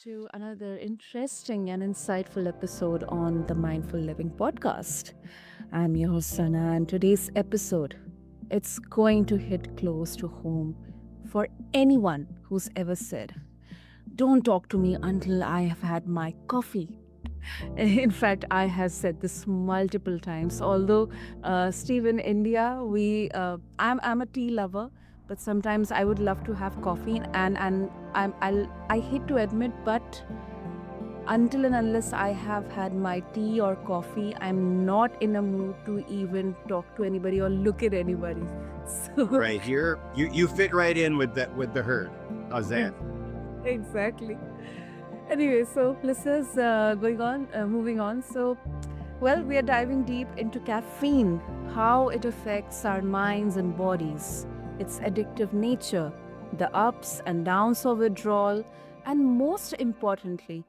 to another interesting and insightful episode on the Mindful Living podcast. I'm your host Sana, and today's episode, it's going to hit close to home for anyone who's ever said, "Don't talk to me until I have had my coffee." In fact, I have said this multiple times. Although, Steve, in India, I'm a tea lover, but sometimes I would love to have coffee, and I hate to admit, but until and unless I have had my tea or coffee, I'm not in a mood to even talk to anybody or look at anybody. So Right here, you fit right in with the herd. How's that? exactly. Anyway, so listeners, moving on. So, well, we are diving deep into caffeine, how it affects our minds and bodies, its addictive nature, the ups and downs of withdrawal, and most importantly,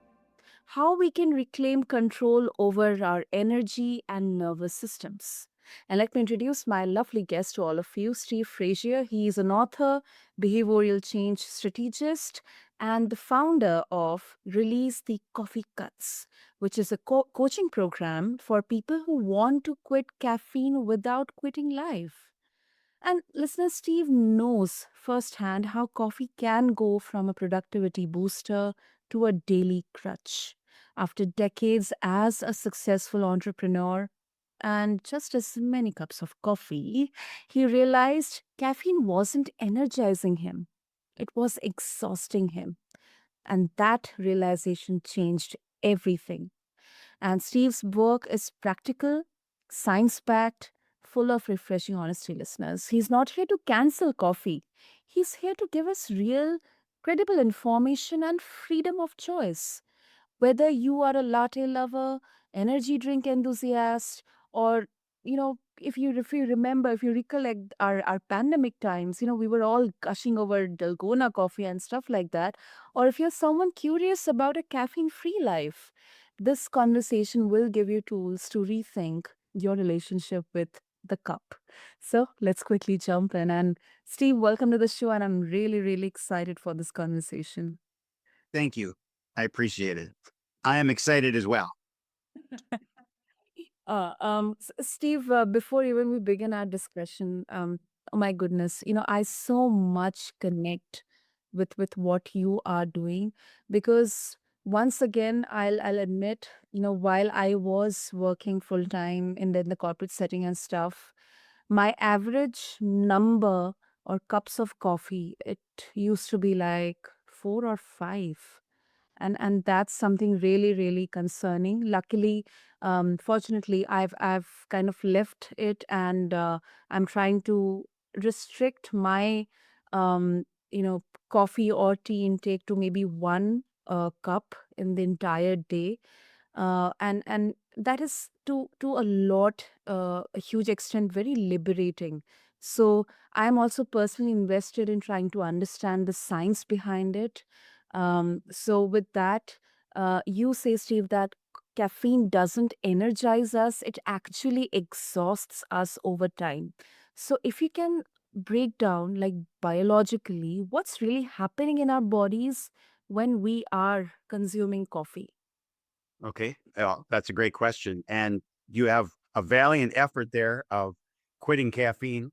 how we can reclaim control over our energy and nervous systems. And let me introduce my lovely guest to all of you, Steve Frazier. He is an author, behavioral change strategist, and the founder of Release the Coffee Cuts, which is a coaching program for people who want to quit caffeine without quitting life. And listener Steve knows firsthand how coffee can go from a productivity booster to a daily crutch. After decades as a successful entrepreneur and just as many cups of coffee, he realized caffeine wasn't energizing him, it was exhausting him. And that realization changed everything. And Steve's work is practical, science backed, full of refreshing honesty, listeners. He's not here to cancel coffee, he's here to give us real, credible information and freedom of choice. Whether you are a latte lover, energy drink enthusiast, or if you remember, if you recollect our pandemic times, we were all gushing over Dalgona coffee and stuff like that. Or if you're someone curious about a caffeine-free life, this conversation will give you tools to rethink your relationship with the cup. So let's quickly jump in. And Steve, welcome to the show. And I'm really, really excited for this conversation. Thank you. I appreciate it. I am excited as well. Steve, before even we begin our discussion, oh my goodness, I so much connect with what you are doing because once again, I'll admit, while I was working full time in the corporate setting and stuff, my average number or cups of coffee, it used to be like four or five, and that's something really really concerning. Luckily, fortunately, I've kind of left it, and I'm trying to restrict my um coffee or tea intake to maybe one cup in the entire day, and that is to a huge extent very liberating. So I'm also personally invested in trying to understand the science behind it. So with that, you say, Steve, that caffeine doesn't energize us, it actually exhausts us over time. So if you can break down, like, biologically, what's really happening in our bodies when we are consuming coffee? Okay. Well, that's a great question. And you have a valiant effort there of quitting caffeine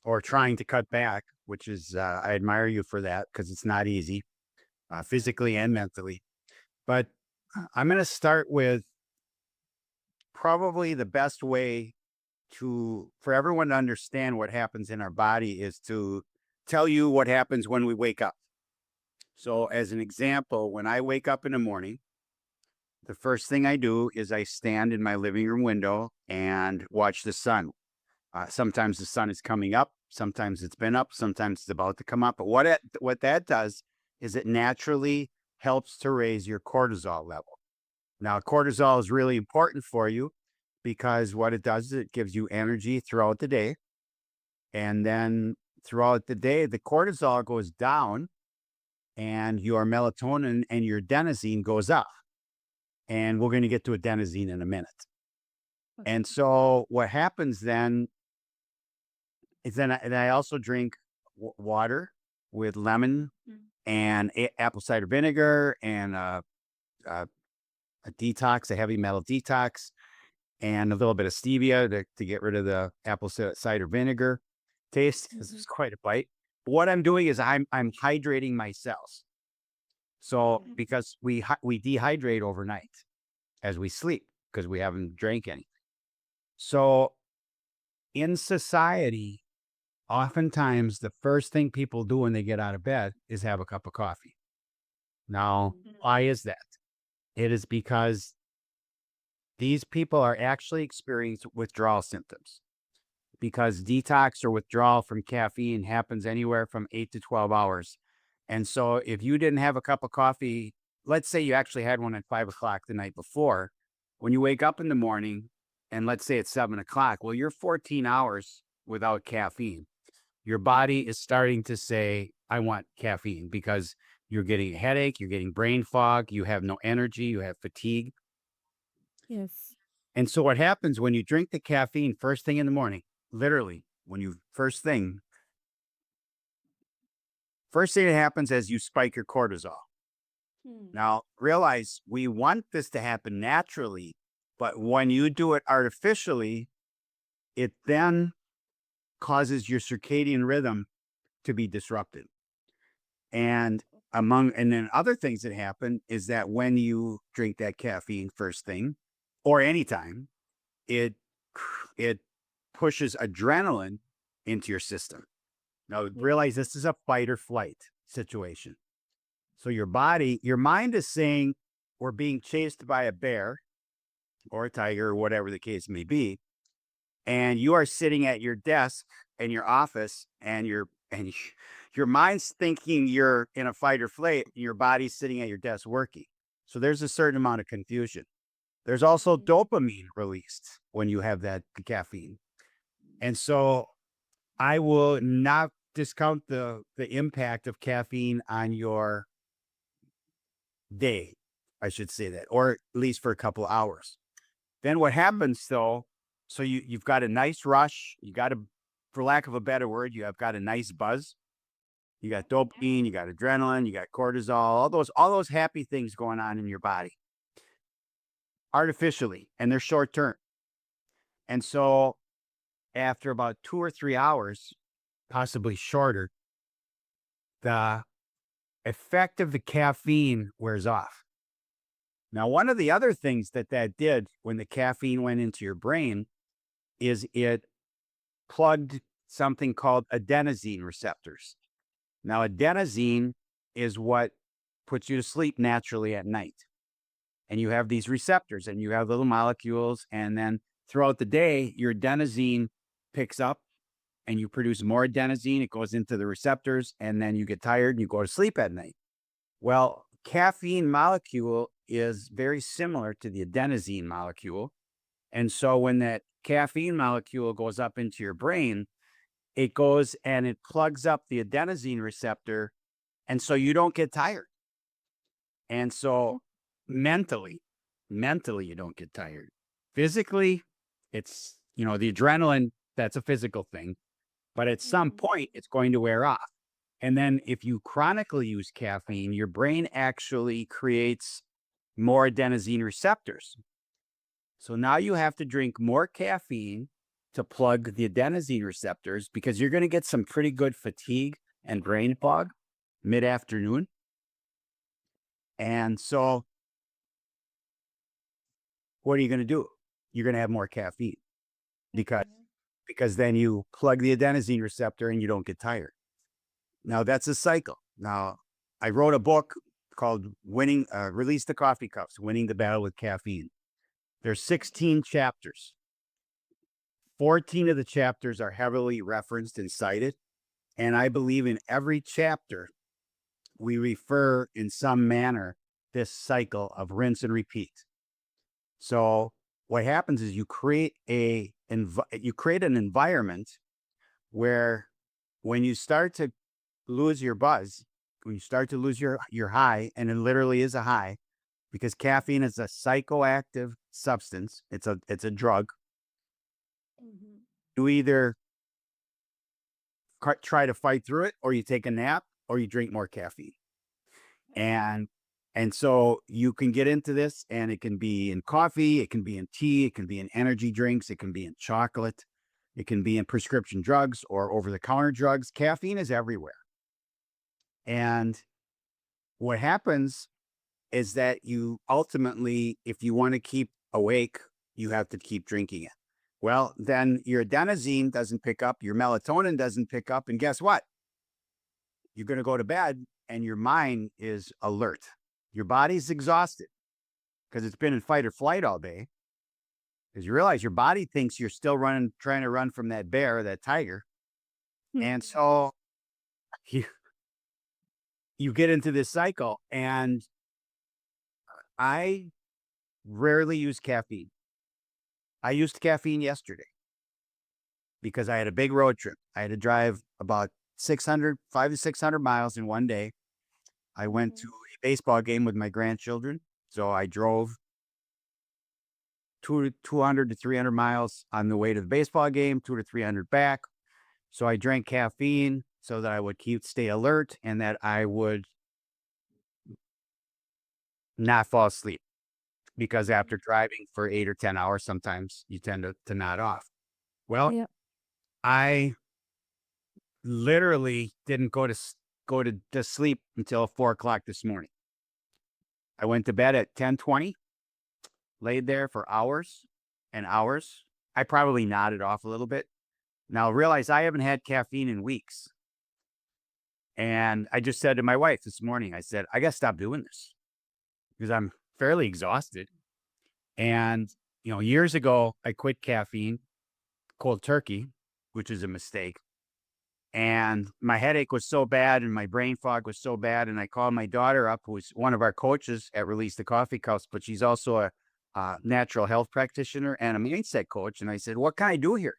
or trying to cut back, which is, I admire you for that because it's not easy, physically and mentally. But I'm going to start with probably the best way for everyone to understand what happens in our body is to tell you what happens when we wake up. So, as an example, when I wake up in the morning, the first thing I do is I stand in my living room window and watch the sun. Sometimes the sun is coming up, sometimes it's been up, sometimes it's about to come up. But what that does is it naturally helps to raise your cortisol level. Now, cortisol is really important for you because what it does is it gives you energy throughout the day. And then throughout the day, the cortisol goes down and your melatonin and your adenosine goes up. And we're going to get to adenosine in a minute. And so what happens then is then I also drink water with lemon and apple cider vinegar and a detox, a heavy metal detox, and a little bit of stevia to get rid of the apple cider vinegar taste. This is quite a bite. But what I'm doing is I'm hydrating my cells. So because we dehydrate overnight as we sleep because we haven't drank any. So in society, oftentimes the first thing people do when they get out of bed is have a cup of coffee. Now, why is that? It is because these people are actually experiencing withdrawal symptoms because detox or withdrawal from caffeine happens anywhere from 8 to 12 hours. And so if you didn't have a cup of coffee, let's say you actually had one at 5 o'clock the night before, when you wake up in the morning and let's say it's 7 o'clock, well, you're 14 hours without caffeine. Your body is starting to say, I want caffeine because you're getting a headache, you're getting brain fog, you have no energy, you have fatigue. Yes. And so what happens when you drink the caffeine first thing in the morning, literally, when you first thing that happens is you spike your cortisol. Now, realize we want this to happen naturally, but when you do it artificially, it then causes your circadian rhythm to be disrupted. And then other things that happen is that when you drink that caffeine first thing or anytime, it pushes adrenaline into your system. Now realize this is a fight or flight situation. So your mind is saying we're being chased by a bear or a tiger or whatever the case may be, and you are sitting at your desk in your office and your mind's thinking you're in a fight or flight, and your body's sitting at your desk working. So there's a certain amount of confusion. There's also dopamine released when you have that caffeine. And so I will not discount the impact of caffeine on your day, I should say that, or at least for a couple of hours. Then what happens though, so you've got a nice rush, for lack of a better word, you have got a nice buzz. You got dopamine, you got adrenaline, you got cortisol, all those happy things going on in your body artificially, and they're short term. And so after about 2 or 3 hours, possibly shorter, the effect of the caffeine wears off. Now, one of the other things that did when the caffeine went into your brain is it plugged something called adenosine receptors. Now, adenosine is what puts you to sleep naturally at night. And you have these receptors and you have little molecules. And then throughout the day, your adenosine picks up and you produce more adenosine. It goes into the receptors and then you get tired and you go to sleep at night. Well, caffeine molecule is very similar to the adenosine molecule. And so when that caffeine molecule goes up into your brain, it goes and it plugs up the adenosine receptor. And so you don't get tired. And so mentally, you don't get tired. Physically, it's, the adrenaline, that's a physical thing. But at some point, it's going to wear off. And then if you chronically use caffeine, your brain actually creates more adenosine receptors. So now you have to drink more caffeine to plug the adenosine receptors because you're going to get some pretty good fatigue and brain fog mid-afternoon. And so what are you going to do? You're going to have more caffeine because then you plug the adenosine receptor and you don't get tired. Now that's a cycle. Now I wrote a book called Release the Coffee Cups, Winning the Battle with Caffeine. There's 16 chapters. 14 of the chapters are heavily referenced and cited. And I believe in every chapter, we refer in some manner this cycle of rinse and repeat. So what happens is you create an environment where when you start to lose your buzz, when you start to lose your high, and it literally is a high, because caffeine is a psychoactive substance. It's a drug. You either try to fight through it, or you take a nap, or you drink more caffeine. And And so you can get into this, and it can be in coffee, it can be in tea, it can be in energy drinks, it can be in chocolate, it can be in prescription drugs or over the counter drugs. Caffeine is everywhere. And what happens is that you ultimately, if you want to keep awake, you have to keep drinking it. Well, then your adenosine doesn't pick up, your melatonin doesn't pick up. And guess what? You're going to go to bed and your mind is alert. Your body's exhausted because it's been in fight or flight all day. Because you realize your body thinks you're still running, trying to run from that bear, that tiger. And so you, you get into this cycle. And I rarely use caffeine. I used caffeine yesterday because I had a big road trip. I had to drive about 500 to 600 miles in one day. I went to a baseball game with my grandchildren. So I drove 200 to 300 miles on the way to the baseball game, 200 to 300 back. So I drank caffeine so that I would stay alert and that I would not fall asleep. Because after driving for 8 or 10 hours, sometimes you tend to nod off. Well, Yeah. I literally didn't go to sleep until 4 o'clock this morning. I went to bed at 10:20, laid there for hours and hours. I probably nodded off a little bit. Now realize I haven't had caffeine in weeks. And I just said to my wife this morning, I said, I got to stop doing this because I'm fairly exhausted. And, years ago, I quit caffeine cold turkey, which is a mistake. And my headache was so bad and my brain fog was so bad. And I called my daughter up, who is one of our coaches at Release the Coffee Cups, but she's also a natural health practitioner and a mindset coach. And I said, what can I do here?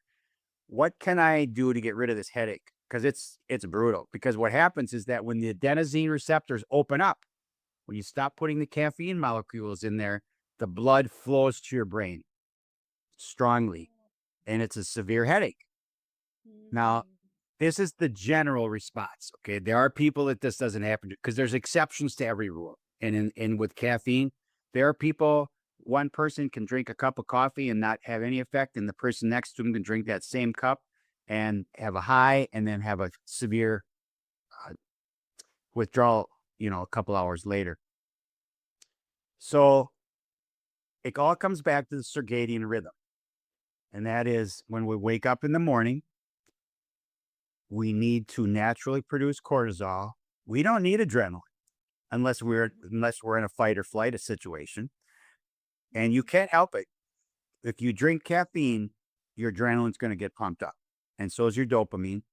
What can I do to get rid of this headache? Because it's brutal. Because what happens is that when the adenosine receptors open up, when you stop putting the caffeine molecules in there, the blood flows to your brain strongly, and it's a severe headache. Now, this is the general response. Okay, there are people that this doesn't happen to because there's exceptions to every rule. And with caffeine, there are people. One person can drink a cup of coffee and not have any effect, and the person next to him can drink that same cup and have a high, and then have a severe withdrawal. A couple hours later. So it all comes back to the circadian rhythm. And that is when we wake up in the morning, we need to naturally produce cortisol. We don't need adrenaline unless we're in a fight or flight situation. And you can't help it. If you drink caffeine, your adrenaline's going to get pumped up. And so is your dopamine.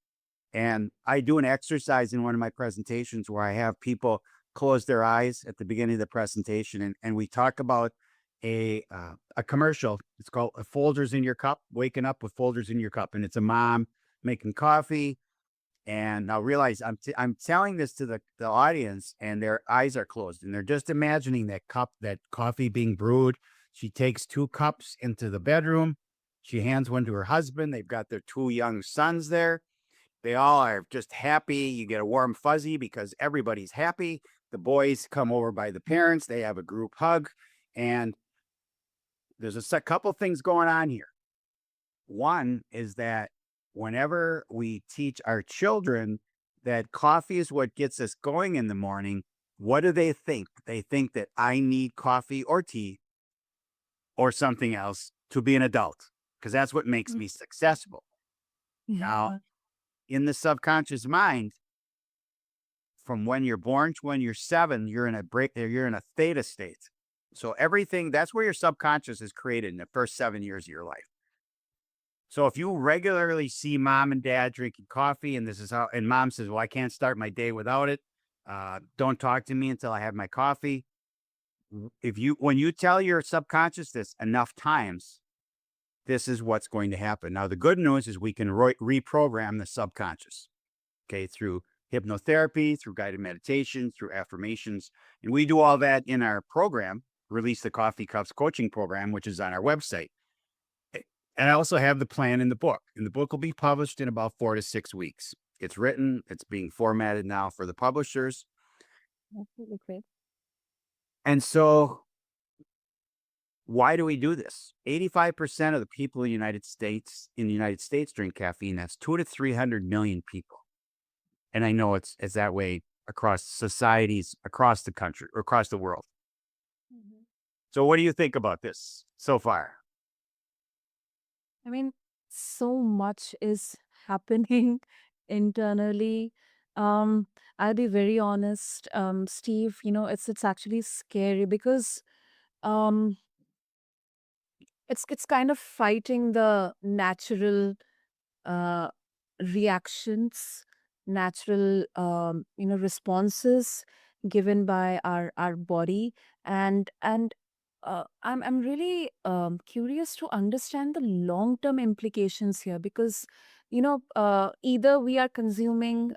And I do an exercise in one of my presentations where I have people close their eyes at the beginning of the presentation. And we talk about a commercial. It's called Folders in Your Cup, waking up with folders in your cup. And it's a mom making coffee. And now realize I'm telling this to the audience, and their eyes are closed and they're just imagining that coffee being brewed. She takes 2 cups into the bedroom. She hands one to her husband. They've got their 2 young sons there. They all are just happy. You get a warm fuzzy because everybody's happy. The boys come over by the parents. They have a group hug. And there's a couple things going on here. One is that whenever we teach our children that coffee is what gets us going in the morning, what do they think? They think that I need coffee or tea or something else to be an adult, because that's what makes me successful. Now, in the subconscious mind, from when you're born to when you're 7, you're in a theta state. So everything, that's where your subconscious is created in the first 7 years of your life. So if you regularly see mom and dad drinking coffee, and mom says, well, I can't start my day without it. Don't talk to me until I have my coffee. When you tell your subconscious this enough times, this is what's going to happen. Now, the good news is we can reprogram the subconscious, okay, through hypnotherapy, through guided meditation, through affirmations. And we do all that in our program, Release the Coffee Cups coaching program, which is on our website. And I also have the plan in the book. And the book will be published in about 4 to 6 weeks. It's written, it's being formatted now for the publishers. That's really great. And so why do we do this? 85% of the people in the United States drink caffeine. That's 2 to 300 million people. And I know it's that way across societies, across the country, or across the world. Mhm. So what do you think about this so far? I mean, so much is happening internally. Um, I'll be very honest, Steve, it's actually scary because um it's kind of fighting the natural uh, reactions, natural responses given by our body, and I'm really curious to understand the long term implications here because either we are consuming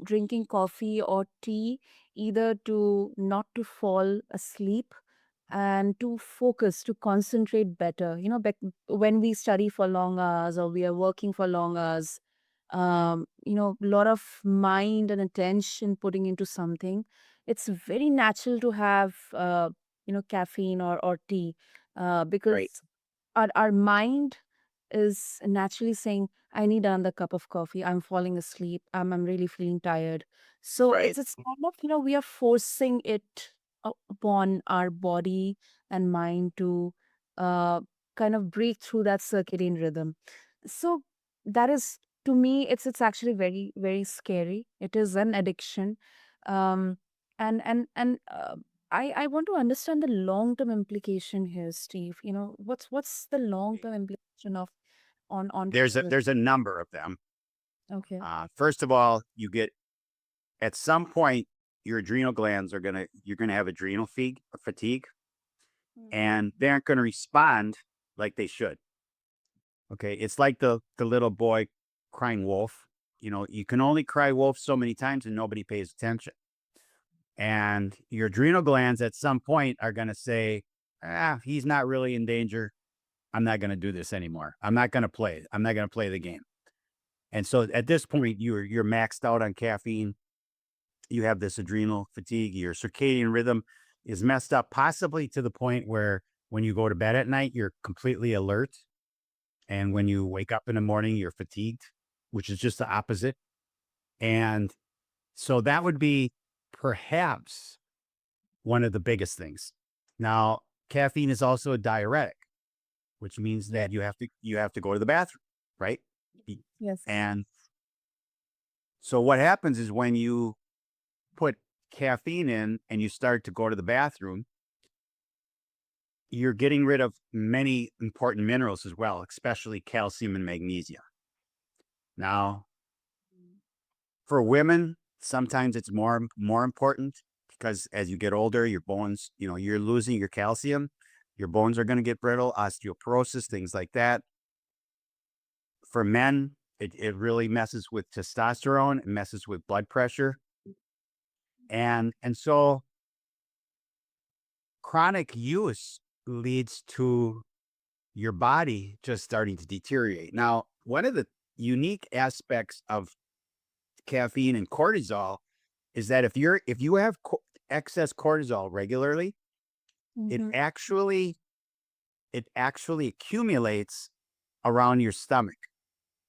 drinking coffee or tea either to not to fall asleep and to focus, to concentrate better. When we study for long hours or we are working for long hours, a lot of mind and attention putting into something, it's very natural to have, caffeine or tea Right. because our mind is naturally saying, I need another cup of coffee. I'm falling asleep. I'm really feeling tired. So Right. it's kind of, we are forcing it upon our body and mind to uh, kind of break through that circadian rhythm. So that is, to me, it's actually very, very scary. It is an addiction. Um, and I want to understand the long term implication here, Steve. What's the long term implication of on There's a people? there's a number of them. Okay. First of all, you get at some point your adrenal glands you're gonna have adrenal fatigue, Mhm. and they aren't gonna respond like they should. Okay, it's like the little boy crying wolf. You can only cry wolf so many times, and nobody pays attention. And your adrenal glands at some point are gonna say, he's not really in danger. I'm not gonna do this anymore. I'm not gonna play. I'm not gonna play the game. And so at this point, you're maxed out on caffeine. You have this adrenal fatigue. Your circadian rhythm is messed up, possibly to the point where when you go to bed at night, you're completely alert. And when you wake up in the morning, you're fatigued, which is just the opposite. And so that would be perhaps one of the biggest things. Now, caffeine is also a diuretic, which means Yeah. that you have to go to the bathroom, right? Yes. And so what happens is when you put caffeine in and you start to go to the bathroom, you're getting rid of many important minerals as well, especially calcium and magnesium. Now, for women, sometimes it's more important because as you get older, your bones, you're losing your calcium. Your bones are going to get brittle, osteoporosis, things like that. For men, it really messes with testosterone, it messes with blood pressure. And so chronic use leads to your body just starting to deteriorate. Now, one of the unique aspects of caffeine and cortisol is that if you have excess cortisol regularly, it Mm-hmm. actually it actually accumulates around your stomach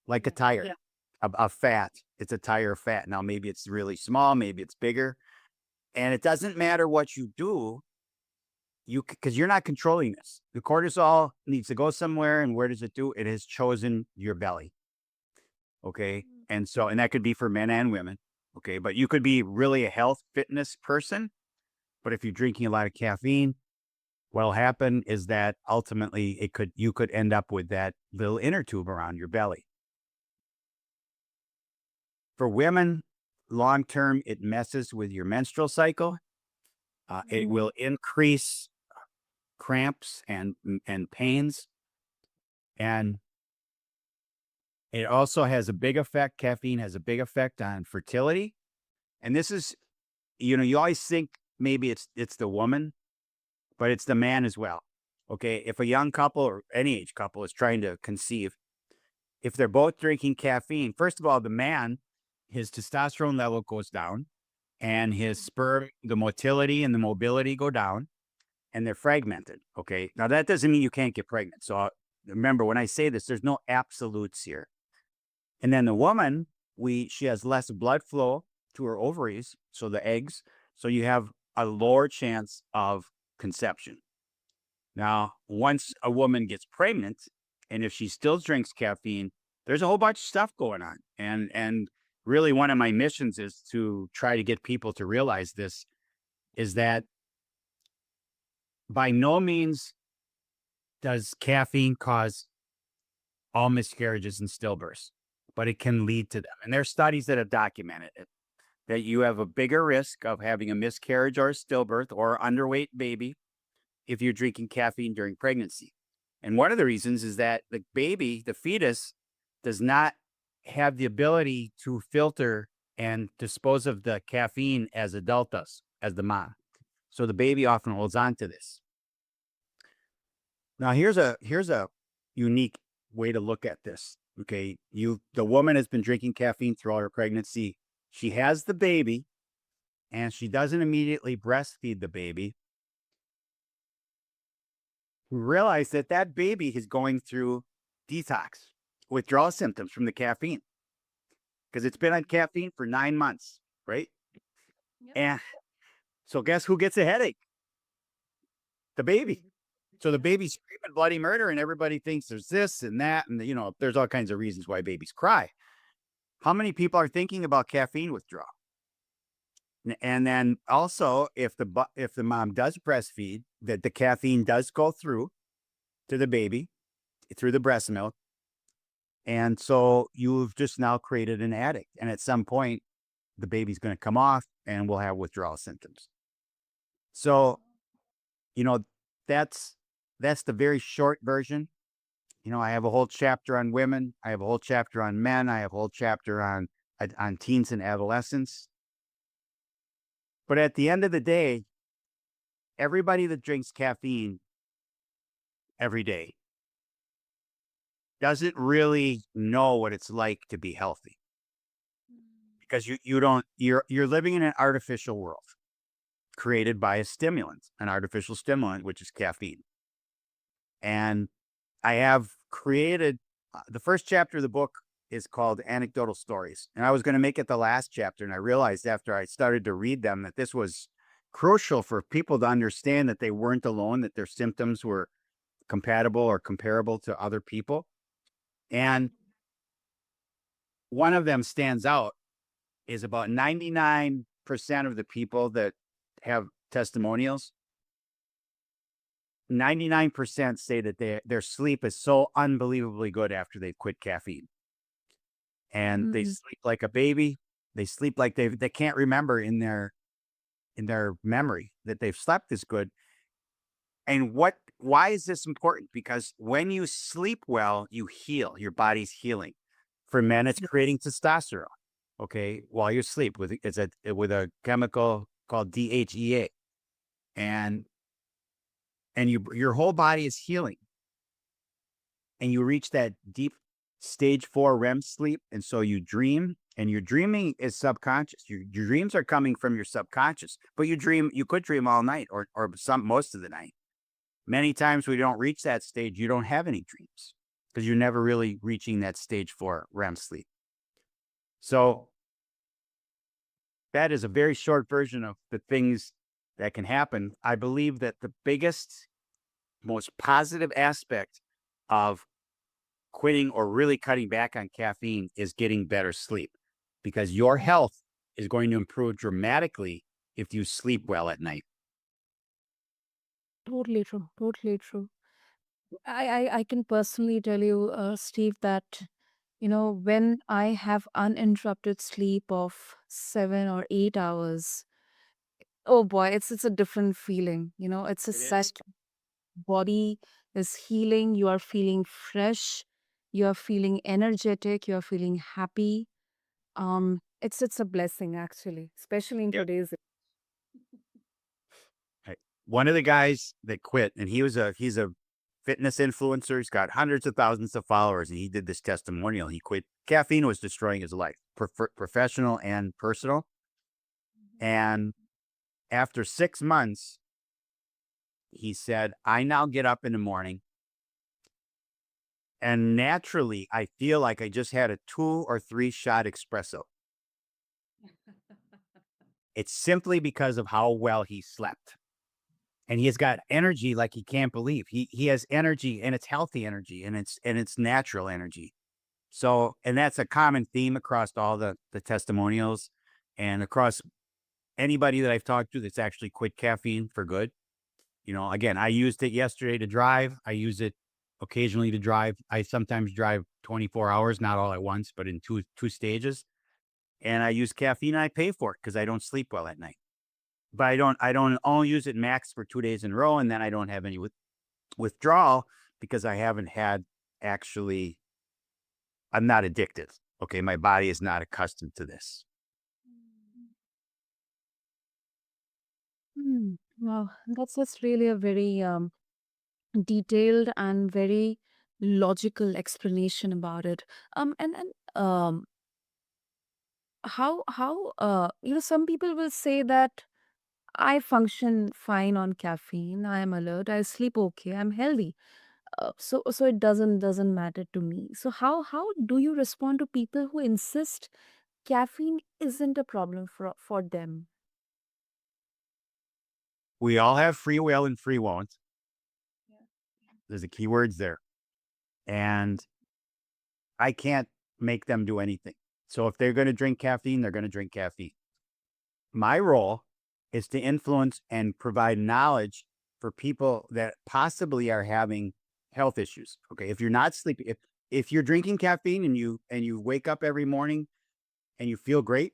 like a Yeah. tire. Yeah. A fat. It's a tire of fat. Now maybe it's really small, maybe it's bigger, and it doesn't matter what you do, because you're not controlling this. The cortisol needs to go somewhere, and where does it do? It has chosen your belly. Okay. And that could be for men and women. Okay. But you could be really a health fitness person. But if you're drinking a lot of caffeine, what'll happen is that ultimately you could end up with that little inner tube around your belly. For women, long term, it messes with your menstrual cycle. It Mm-hmm. will increase cramps and pains. And it also has a big effect. Caffeine has a big effect on fertility. And this is, you always think maybe it's the woman, but it's the man as well. Okay. If a young couple or any age couple is trying to conceive, if they're both drinking caffeine, first of all, the man, his testosterone level goes down and his sperm, the motility and the mobility go down. and they're fragmented. Okay. Now, that doesn't mean you can't get pregnant. So remember, when I say this, there's no absolutes here. And then the woman, she has less blood flow to her ovaries, so the eggs. So you have a lower chance of conception. Now, once a woman gets pregnant, and if she still drinks caffeine, there's a whole bunch of stuff going on. And really, one of my missions is to try to get people to realize this, is that by no means does caffeine cause all miscarriages and stillbirths, but it can lead to them. And there are studies that have documented it, that you have a bigger risk of having a miscarriage or a stillbirth or underweight baby if you're drinking caffeine during pregnancy. And one of the reasons is that the baby, the fetus, does not have the ability to filter and dispose of the caffeine as adult does, as the mom. So the baby often holds on to this. Now, here's a unique way to look at this. Okay, the woman has been drinking caffeine throughout her pregnancy. She has the baby, and she doesn't immediately breastfeed the baby. We realize that that baby is going through detox, withdrawal symptoms from the caffeine, because it's been on caffeine for 9 months, right? Yep. And so guess who gets a headache? The baby. So the baby's screaming bloody murder, and everybody thinks there's this and that, and there's all kinds of reasons why babies cry. How many people are thinking about caffeine withdrawal? And then also, if the mom does breastfeed, that the caffeine does go through to the baby through the breast milk, and so you've just now created an addict. And at some point, the baby's going to come off, and we'll have withdrawal symptoms. So, that's the very short version. I have a whole chapter on women. I have a whole chapter on men. I have a whole chapter on teens and adolescents. But at the end of the day, everybody that drinks caffeine every day doesn't really know what it's like to be healthy, because you're living in an artificial world created by an artificial stimulant, which is caffeine. And I have created the first chapter of the book is called Anecdotal Stories. And I was going to make it the last chapter. And I realized after I started to read them that this was crucial for people to understand that they weren't alone, that their symptoms were compatible or comparable to other people. And one of them stands out, is about 99% of the people that have testimonials, 99% say that their sleep is so unbelievably good after they've quit caffeine. And they sleep like a baby. They sleep like they can't remember in their memory that they've slept this good. And why is this important? Because when you sleep well, you heal. Your body's healing. For men, it's creating testosterone. Okay, while you sleep with a chemical called DHEA, and your whole body is healing, and you reach that deep stage 4 REM sleep, and so you dream, and your dreaming is subconscious. Your dreams are coming from your subconscious, but you could dream all night or most of the night. Many times we don't reach that stage, you don't have any dreams because you're never really reaching that stage 4 REM sleep. So that is a very short version of the things that can happen. I believe that the biggest, most positive aspect of quitting or really cutting back on caffeine is getting better sleep, because your health is going to improve dramatically if you sleep well at night. Totally true. Totally true. I can personally tell you, Steve, that when I have uninterrupted sleep of 7 or 8 hours, oh boy, it's a different feeling. It's a It is. such body is healing. You are feeling fresh. You are feeling energetic. You are feeling happy. It's a blessing actually, especially in Yep. today's. One of the guys that quit, and he's a fitness influencer. He's got hundreds of thousands of followers, and he did this testimonial. He quit. Caffeine was destroying his life, professional and personal. And after 6 months, He said, I now get up in the morning and naturally I feel like I just had a 2 or 3 shot espresso. It's simply because of how well he slept. And he has got energy like he can't believe. He has energy and it's healthy energy and it's natural energy. So, and that's a common theme across all the testimonials and across anybody that I've talked to that's actually quit caffeine for good. You know, again, I used it yesterday to drive. I use it occasionally to drive. I sometimes drive 24 hours, not all at once, but in two stages. And I use caffeine and I pay for it because I don't sleep well at night. But I don't only use it max for 2 days in a row, and then I don't have any withdrawal because I haven't had actually I'm not addicted. Okay, my body is not accustomed to this. Wow, that's really a very detailed and very logical explanation about it. And how some people will say that I function fine on caffeine. I am alert. I sleep okay. I'm healthy. So it doesn't matter to me. So how do you respond to people who insist caffeine isn't a problem for them? We all have free will and free won't. There's the key words there. And I can't make them do anything. So if they're going to drink caffeine, they're going to drink caffeine. My role is to influence and provide knowledge for people that possibly are having health issues. Okay. If you're not sleeping, if you're drinking caffeine and you wake up every morning and you feel great,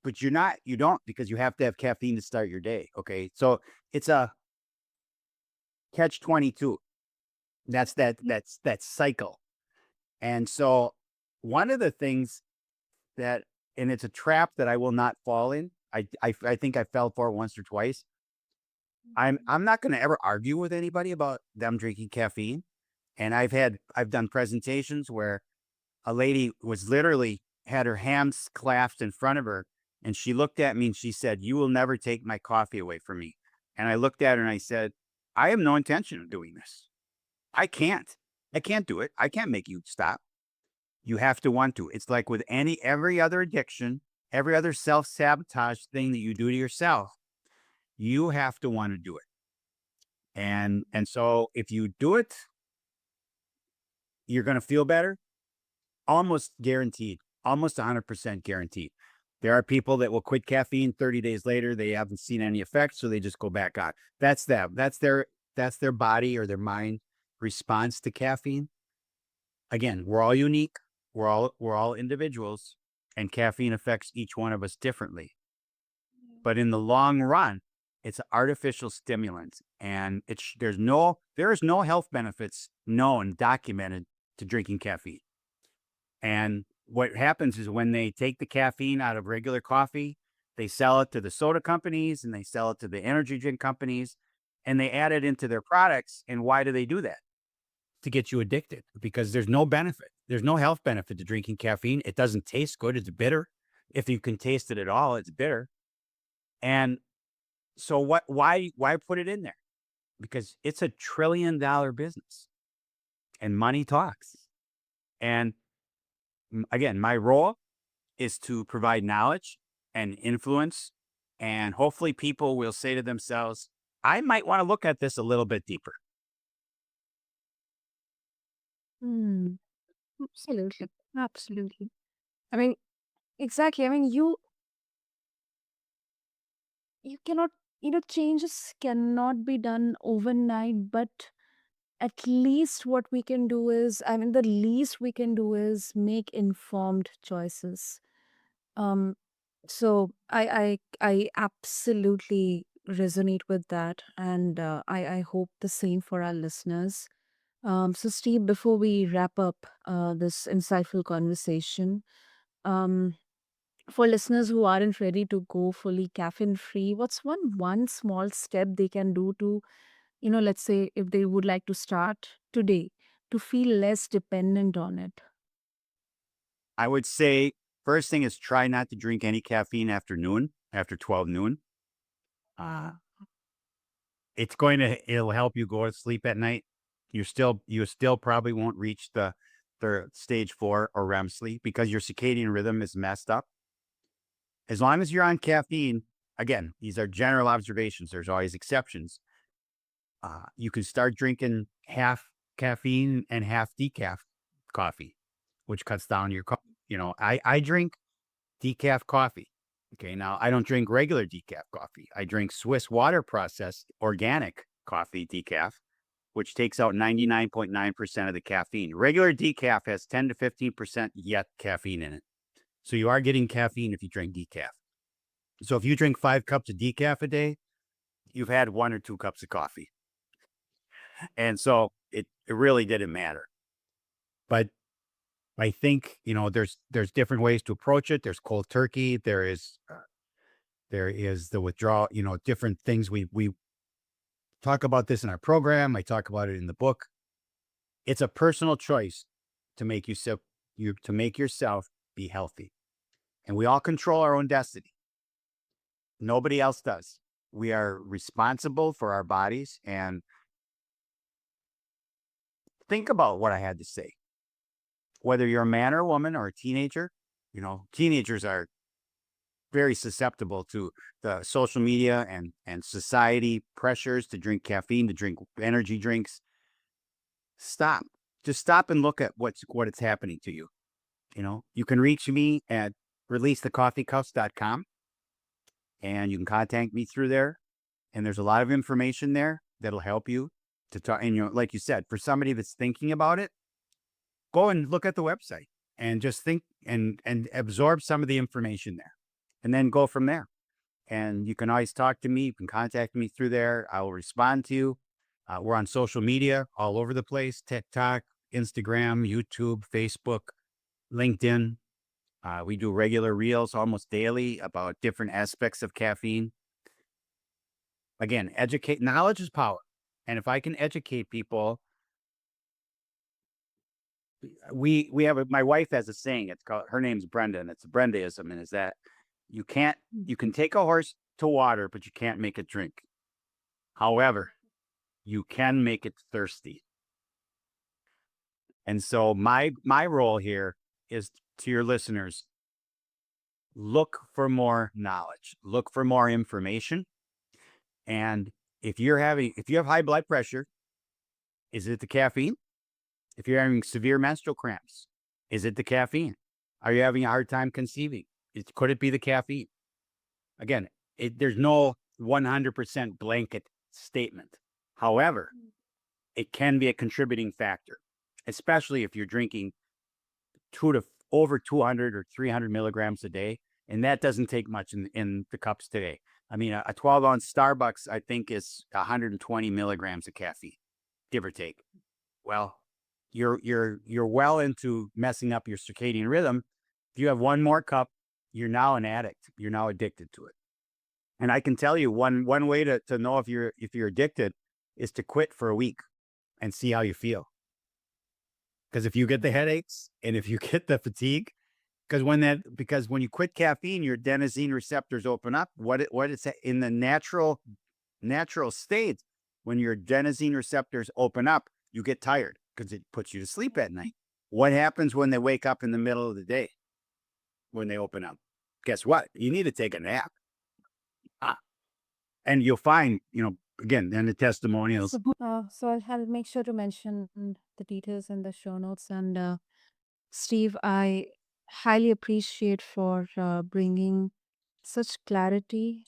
but you don't because you have to have caffeine to start your day. Okay. So it's a catch 22. That's that cycle. And so one of the things that, and it's a trap that I will not fall in. I think I fell for it once or twice. I'm not going to ever argue with anybody about them drinking caffeine. And I've done presentations where a lady was literally had her hands clasped in front of her, and she looked at me and she said, "You will never take my coffee away from me." And I looked at her and I said, "I have no intention of doing this. I can't. I can't do it. I can't make you stop. You have to want to." It's like with every other addiction, every other self-sabotage thing that you do to yourself, you have to want to do it. And so if you do it, you're going to feel better, almost guaranteed, almost 100% guaranteed. There are people that will quit caffeine 30 days later, they haven't seen any effects, so they just go back on. That's them. That's their body or their mind response to caffeine. Again, we're all unique. We're all individuals, and caffeine affects each one of us differently. But in the long run, it's an artificial stimulant, and there is no health benefits known documented to drinking caffeine. And what happens is when they take the caffeine out of regular coffee, they sell it to the soda companies and they sell it to the energy drink companies, and they add it into their products. And why do they do that? To get you addicted, because there's no benefit. There's no health benefit to drinking caffeine. It doesn't taste good. It's bitter. If you can taste it at all, it's bitter. And so why put it in there? Because it's $1 trillion business and money talks. And again, my role is to provide knowledge and influence. And hopefully people will say to themselves, I might want to look at this a little bit deeper. Hmm. Absolutely. Absolutely. I mean, exactly. I mean, you cannot, changes cannot be done overnight, but at least what we can do is, I mean, the least we can do is make informed choices. Um, so I absolutely resonate with that, and I hope the same for our listeners. So Steve, before we wrap up this insightful conversation, um, for listeners who aren't ready to go fully caffeine free, what's one small step they can do to, let's say if they would like to start today to feel less dependent on it? I would say first thing is try not to drink any caffeine after noon, after 12 noon. Uh, it'll help you go to sleep at night. You still probably won't reach the stage 4 or REM sleep because your circadian rhythm is messed up. As long as you're on caffeine, again, these are general observations. There's always exceptions. You can start drinking half caffeine and half decaf coffee, which cuts down your, I drink decaf coffee. Okay. Now I don't drink regular decaf coffee. I drink Swiss water processed organic coffee decaf, which takes out 99.9% of the caffeine. Regular decaf has 10 to 15% yet caffeine in it. So you are getting caffeine if you drink decaf. So if you drink 5 cups of decaf a day, you've had 1 or 2 cups of coffee. And so it really didn't matter. But I think, there's different ways to approach it. There's cold turkey. There is the withdrawal, different things. We talk about this in our program. I talk about it in the book. It's a personal choice to make to make yourself be healthy. And we all control our own destiny. Nobody else does. We are responsible for our bodies. And think about what I had to say. Whether you're a man or a woman or a teenager, teenagers are very susceptible to the social media and society pressures to drink caffeine, to drink energy drinks. Stop. Just stop and look at what's happening to you. You can reach me at releasethecoffeecups.com and you can contact me through there. And there's a lot of information there that'll help you to talk. And, like you said, for somebody that's thinking about it, go and look at the website and just think and absorb some of the information there and then go from there. And you can always talk to me. You can contact me through there. I will respond to you. We're on social media all over the place: TikTok, Instagram, YouTube, Facebook, LinkedIn. We do regular reels almost daily about different aspects of caffeine. Again, knowledge is power. And if I can educate people, my wife has a saying. Her name's Brenda, and it's a Brendaism, and is that you can take a horse to water, but you can't make it drink. However, you can make it thirsty. And so my role here is to your listeners: look for more knowledge, look for more information. And if you have high blood pressure, is it the caffeine? If you're having severe menstrual cramps, is it the caffeine? Are you having a hard time conceiving? Could it be the caffeine? Again, there's no 100% blanket statement. However, it can be a contributing factor, especially if you're drinking over 200 or 300 milligrams a day. And that doesn't take much in the cups today. I mean, a 12-ounce Starbucks, I think, is 120 milligrams of caffeine, give or take. Well, you're well into messing up your circadian rhythm. If you have one more cup, you're now an addict. You're now addicted to it. And I can tell you one way to know if you're addicted is to quit for a week and see how you feel. Because if you get the headaches and if you get the fatigue, because when you quit caffeine, your adenosine receptors open up. What is that in the natural state? When your adenosine receptors open up, you get tired because it puts you to sleep at night. What happens when they wake up in the middle of the day? When they open up, guess what? You need to take a nap. And you'll find, again, in the testimonials. So I'll make sure to mention the details in the show notes. And Steve, I highly appreciate for bringing such clarity.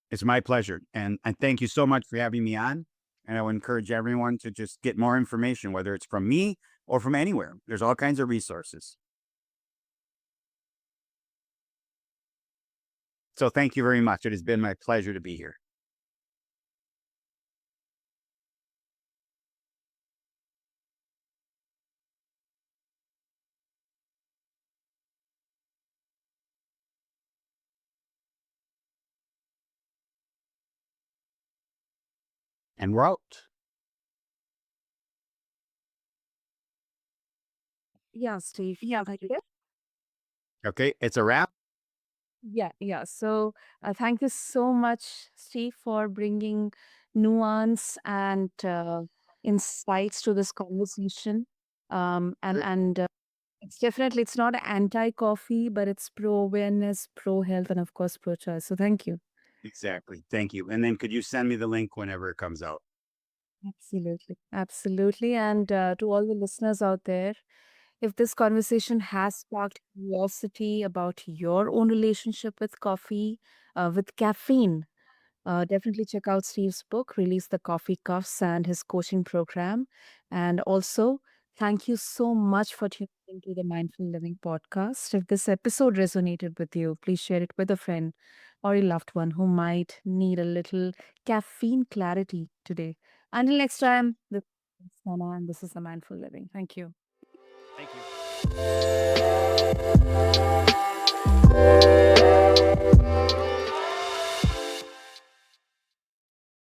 It's my pleasure. And thank you so much for having me on. And I would encourage everyone to just get more information, whether it's from me or from anywhere. There's all kinds of resources. So thank you very much. It has been my pleasure to be here. And we're out. Yeah, Steve. Yeah, thank you. Okay, it's a wrap. Yeah, yeah. So thank you so much, Steve, for bringing nuance and insights to this conversation. And it's definitely it's not anti-coffee, but it's pro-awareness, pro-health, and of course pro-choice. So thank you. Exactly. Thank you. And then could you send me the link whenever it comes out? Absolutely. Absolutely. And to all the listeners out there, if this conversation has sparked curiosity about your own relationship with coffee, with caffeine, definitely check out Steve's book, Release the Coffee Cuffs, and his coaching program. And also, thank you so much for tuning into the Mindful Living podcast. If this episode resonated with you, please share it with a friend or a loved one who might need a little caffeine clarity today. Until next time, this is Sana, and this is the Mindful Living. Thank you. Thank you.